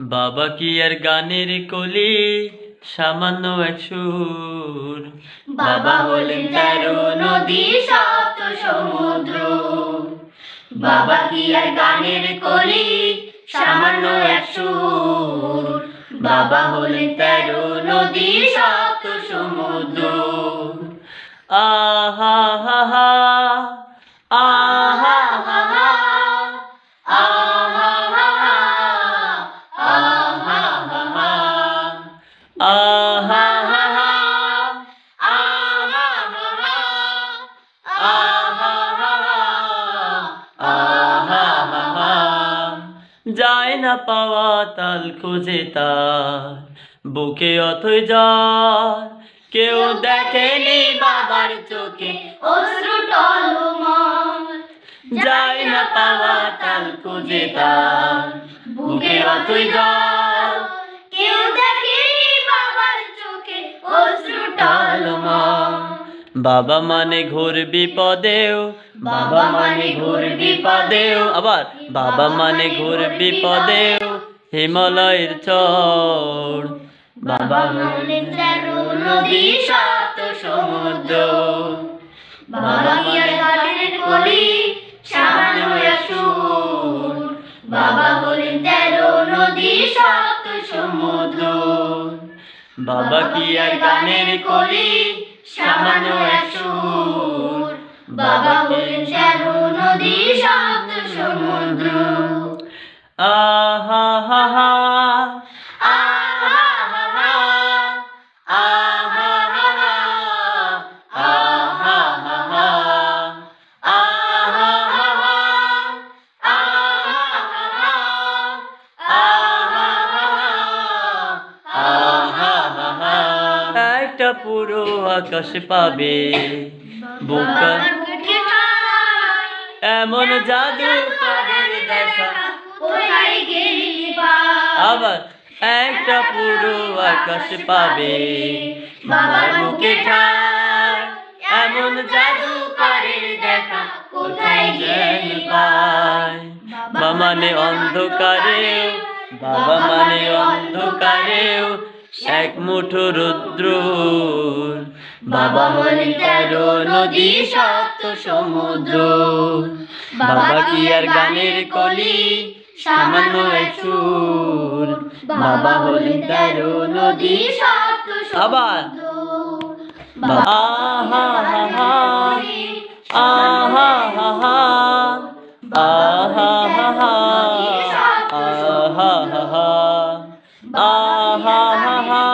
বাবা কি আর গানের কলি সামান্য এক সুর। বাবা হলেন 13 নদী সপ্ত সমুদ্র। বাবা কি আর গানের কলি সামান্য এক সুর। বাবা হলেন 13 নদী সপ্ত সমুদ্র। আহা হা হা আহা হা হা আহা হা হা আহা হা হা আহা হা হা আহা হা হা আহা হা হা আহা হা হা। যায় না পাওয়া তাল খুঁজে তার বুকে অথই জ্বর। কেউ দেখেনি বাবার চোখে অশ্রু টলমল। যায় না পাওয়া তাল খুঁজে তার বুকে অথই জল। কেউ দেখেনি বাবার চোখে অশ্রু টলমল। বাবা মানে ঘোর বিপদেও, বাবা মানে ঘোর বিপদেও, আবার বাবা মানে ঘোর বিপদেও হিমালয়ের চর। বাবা হলেন 13 নদী সপ্ত সমুদ্র। বাবা কি আর গানের কলি সামান্য এক সুর। বাবা হলেন 13 নদী সপ্ত সমুদ্র। বাবা কি আর গানের কলি সামান্য এক সুর। বাবা হলেন 13 নদী সপ্ত সমুদ্র। আহা হা হা আহা হা হা আহা হা হা আহা হা হা আহা হা হা আহা হা হা আহা হা হা আহা হা হা। একটা পুরো আকাশ পাবে বুকা এমন জাদু করে দেখা। কোথায় গেলি বাবা? আবার একটা পুরো আকাশ পাবে বাবার মুখে ঠায়। এমন জাদু করে দেখা কোথায় গেলে পায়। বাবা মানে অন্ধকারেও, বাবা মানে অন্ধকারেও এক মুঠো রুদ্র। বাবা হলেন 13 নদী সপ্ত সমুদ্র। বাবা কি আর গানের কলি সামান্য এক সুর। বাবা হলেন 13 নদী সপ্ত আবার সমুদ্র। আহা হা হা আহা হা হা আহা হা হা আহা হা হা আহা হা হা